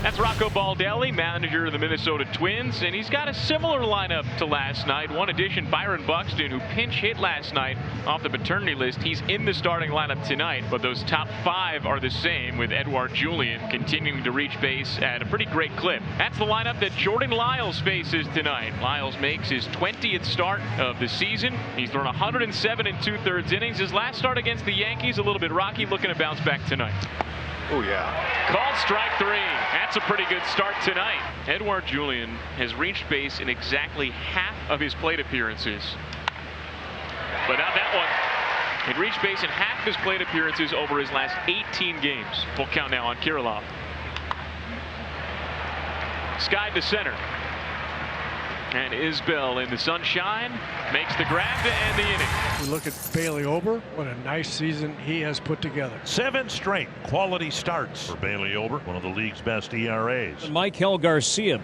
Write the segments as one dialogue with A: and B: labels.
A: That's Rocco Baldelli, manager of the Minnesota Twins, and he's got a similar lineup to last night. One addition, Byron Buxton, who pinch hit last night off the paternity list. He's in the starting lineup tonight, but those top 5 are the same, with Edouard Julien continuing to reach base at a pretty great clip. That's the lineup that Jordan Lyles faces tonight. Lyles makes his 20th start of the season. He's thrown 107 2/3 innings. His last start against the Yankees, a little bit rocky, looking to bounce back tonight.
B: Oh, yeah.
A: Called strike 3. That's a pretty good start tonight. Edouard Julien has reached base in exactly half of his plate appearances. But not that one. He reached base in half of his plate appearances over his last 18 games. Full count now on Kirilloff. Skied to center. And Isbel in the sunshine makes the grab to end the inning.
C: We look at Bailey Ober. What a nice season he has put together.
D: 7 straight quality starts for Bailey Ober, one of the league's best ERAs.
E: Michael Garcia.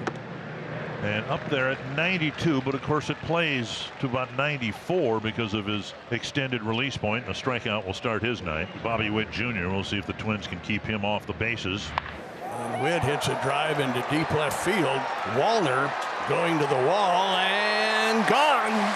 D: And up there at 92, but of course it plays to about 94 because of his extended release point. A strikeout will start his night. Bobby Witt Jr. We'll see if the Twins can keep him off the bases.
F: And Witt hits a drive into deep left field. Wallner going to the wall and gone.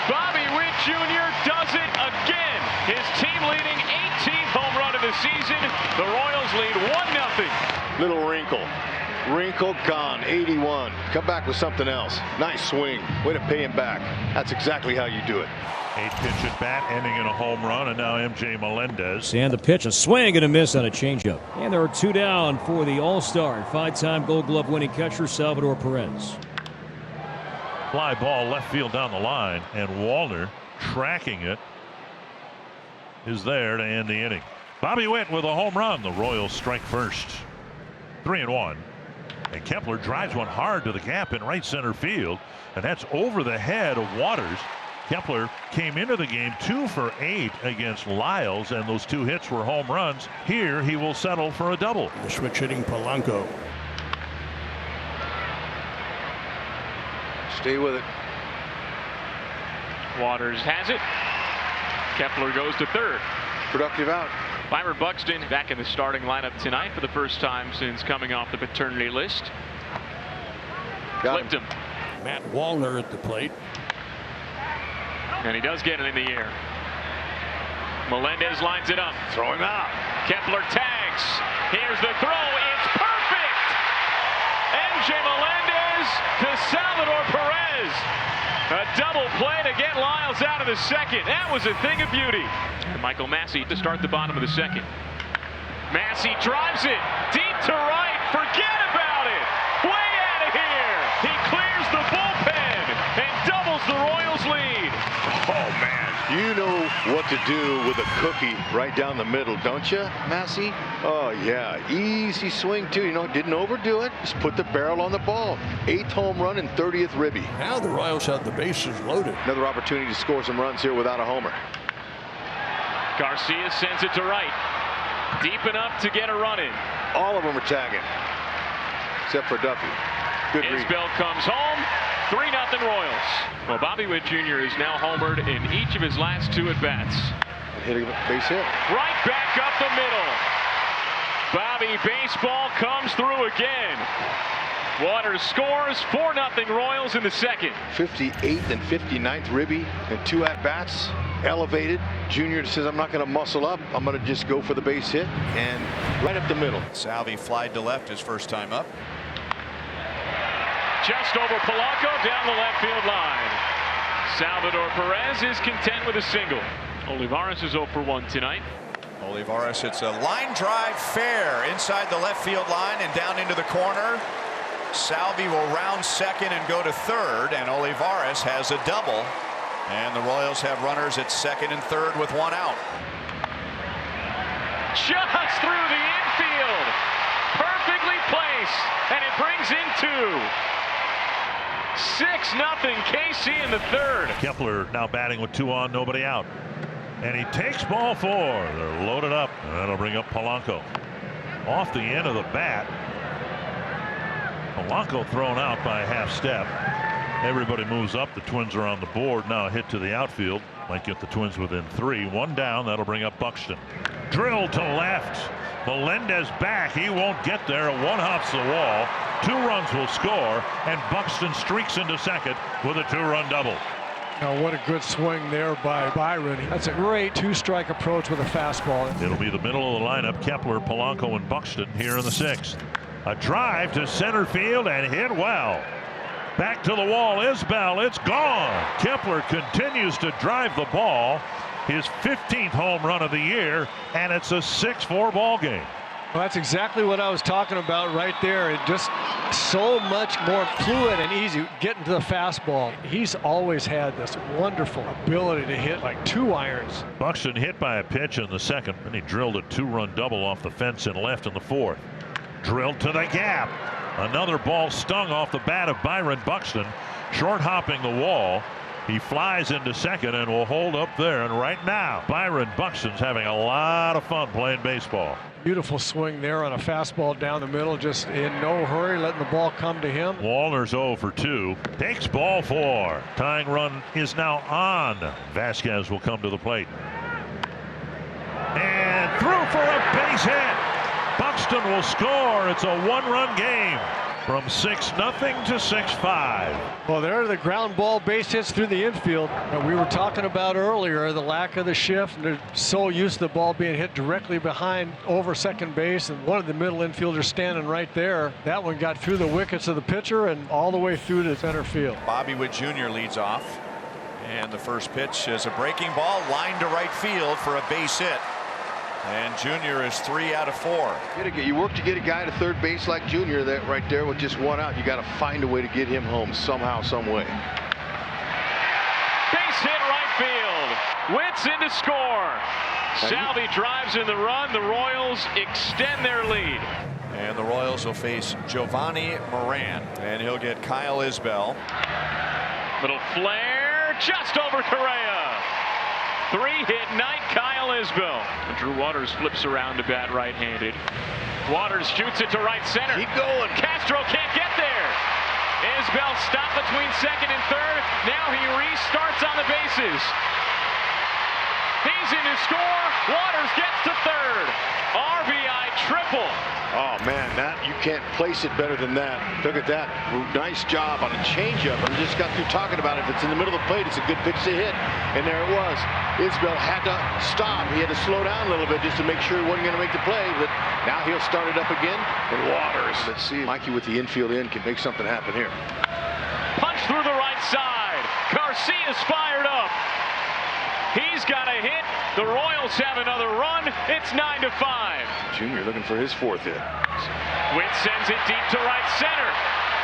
A: Bobby Witt Jr. does it again. His team-leading 18th home run of the season. The Royals lead 1-0.
B: Little wrinkle gone. 81. Come back with something else. Nice swing. Way to pay him back. That's exactly how you do it.
D: 8-pitch at bat, ending in a home run, and now MJ Melendez.
E: And the pitch, a swing and a miss on a changeup. And there are 2 down for the All-Star, 5-time Gold Glove winning catcher Salvador Perez.
D: Fly ball left field down the line, and Wallner, tracking it, is there to end the inning. Bobby Witt with a home run. The Royals strike first. 3-1. And Kepler drives one hard to the gap in right center field, and that's over the head of Waters. Kepler came into the game 2 for 8 against Lyles, and those 2 hits were home runs. Here he will settle for a double.
F: The switch hitting Polanco.
B: Stay with it.
A: Waters has it. Kepler goes to third.
B: Productive out.
A: Byron Buxton back in the starting lineup tonight for the first time since coming off the paternity list. Flipped him.
F: Matt Wallner at the plate.
A: And he does get it in the air. Melendez lines it up.
B: Throw him out.
A: Kepler tags. Here's the throw. It's perfect. MJ Melendez to Salvador Perez. A double play to get Lyles out of the second. That was a thing of beauty. And Michael Massey to start the bottom of the second. Massey drives it deep to right. Forget about it. Way out of here. He clears the bullpen and doubles the Royals lead.
B: Oh, man. You know what to do with a cookie right down the middle, don't you, Massey? Oh, yeah. Easy swing, too. You know, didn't overdo it. Just put the barrel on the ball. 8th home run and 30th ribby.
F: Now the Royals have the bases loaded.
B: Another opportunity to score some runs here without a homer.
A: Garcia sends it to right. Deep enough to get a run in.
B: All of them are tagging. Except for Duffy. Good read.
A: Isbel comes home. 3-0 Royals. Well, Bobby Witt Jr. is now homered in each of his last 2 at-bats.
B: Hitting a base hit.
A: Right back up the middle. Bobby baseball comes through again. Waters scores. 4-0 Royals in the second.
B: 58th and 59th ribby and 2 at-bats. Elevated. Junior says, I'm not going to muscle up. I'm going to just go for the base hit. And right up the middle.
G: Salvi flied to left his first time up.
A: Just over Polanco down the left field line. Salvador Perez is content with a single. Olivares is 0 for 1 tonight.
G: Olivares hits a line drive fair inside the left field line and down into the corner. Salvi will round second and go to third, and Olivares has a double. And the Royals have runners at second and third with 1 out.
A: Just through the infield. Perfectly placed, and it brings in 2. 6-0 KC in the third.
D: Kepler now batting with 2 on, nobody out. And he takes ball 4. They're loaded up. And that'll bring up Polanco. Off the end of the bat. Polanco thrown out by a half step. Everybody moves up. The Twins are on the board. Now a hit to the outfield. Might get the Twins within 3. 1 down. That'll bring up Buxton. Drilled to left. Melendez back. He won't get there. One hops the wall. 2 runs will score, and Buxton streaks into second with a 2-run double.
C: Now, what a good swing there by Byron. That's a great 2-strike approach with a fastball.
D: It'll be the middle of the lineup. Kepler, Polanco, and Buxton here in the 6th. A drive to center field and hit well. Back to the wall. Isbel. It's gone. Kepler continues to drive the ball. His 15th home run of the year, and it's a 6-4 ball game.
C: Well, that's exactly what I was talking about right there. It just so much more fluid and easy getting to the fastball. He's always had this wonderful ability to hit like 2 irons.
D: Buxton hit by a pitch in the 2nd, and he drilled a 2-run double off the fence and left in the 4th. Drilled to the gap. Another ball stung off the bat of Byron Buxton, short hopping the wall. He flies into second and will hold up there. And right now, Byron Buxton's having a lot of fun playing baseball.
C: Beautiful swing there on a fastball down the middle, just in no hurry, letting the ball come to him.
D: Wallner's 0 for 2. Takes ball 4. Tying run is now on. Vasquez will come to the plate. And through for a base hit. Buxton will score. It's a 1-run game. From 6-0 to 6-5.
C: Well, there are the ground ball base hits through the infield. And we were talking about earlier the lack of the shift. They're so used to the ball being hit directly behind over second base, and one of the middle infielders standing right there. That one got through the wickets of the pitcher and all the way through to center field.
G: Bobby Witt Jr. leads off, and the first pitch is a breaking ball lined to right field for a base hit. And Junior is 3 out of 4.
B: You work to get a guy to third base like Junior, that right there with just 1 out. You got to find a way to get him home somehow, some way.
A: Base hit right field. Witt's in to score. Salvi drives in the run. The Royals extend their lead.
G: And the Royals will face Giovanni Moran, and he'll get Kyle Isbel.
A: Little flare just over Correa. 3-hit night, Kyle Isbel. Drew Waters flips around to bat right-handed. Waters shoots it to right center.
B: Keep going.
A: Castro can't get there. Isbel stopped between second and third. Now he restarts on the bases. He's in to score. Waters gets to third. RBI triple.
B: Oh man, that you can't place it better than that. Look at that. Nice job on a changeup. I just got through talking about it. If it's in the middle of the plate, it's a good pitch to hit. And there it was. Isbel had to stop. He had to slow down a little bit just to make sure he wasn't going to make the play. But now he'll start it up again. And Waters. Let's see if Mikey with the infield in can make something happen here.
A: Punch through the right side. Garcia's fired up. He's got a hit. The Royals have another run. It's 9-5.
B: Junior looking for his 4th hit.
A: Witt sends it deep to right center.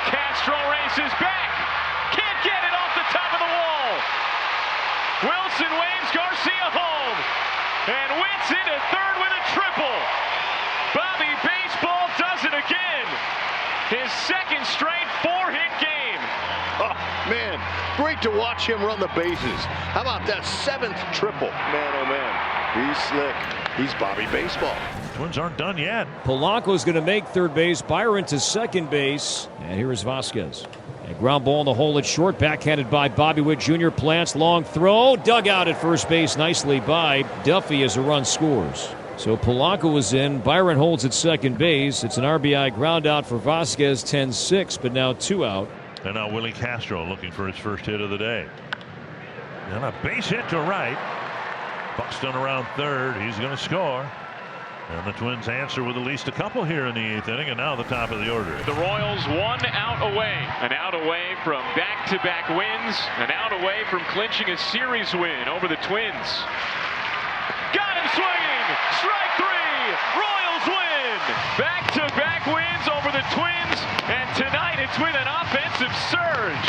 A: Castro races back. Can't get it off the top of the wall. Wilson waves Garcia home. And Witt's into third with a triple. Bobby Baseball does it again. His 2nd straight 4-hit game.
B: Oh, man, great to watch him run the bases. How about that 7th triple? Man, oh, man, he's slick. He's Bobby Baseball.
D: Twins aren't done yet.
E: Polanco's going to make third base. Byron to second base. And here is Vasquez. A ground ball in the hole at short. Backhanded by Bobby Witt Jr. Plants long throw. Dug out at first base nicely by Duffy as a run scores. So Polanco was in. Byron holds at second base. It's an RBI ground out for Vasquez. 10-6, but now 2 out.
D: And now Willie Castro looking for his first hit of the day. And a base hit to right. Buxton around third. He's going to score. And the Twins answer with at least a couple here in the 8th inning, and now the top of the order.
A: The Royals 1 out away. An out away from back-to-back wins. An out away from clinching a series win over the Twins. Got him swinging. Strike 3. Royals win. Back-to-back wins over the Twins. And tonight it's with an offensive surge.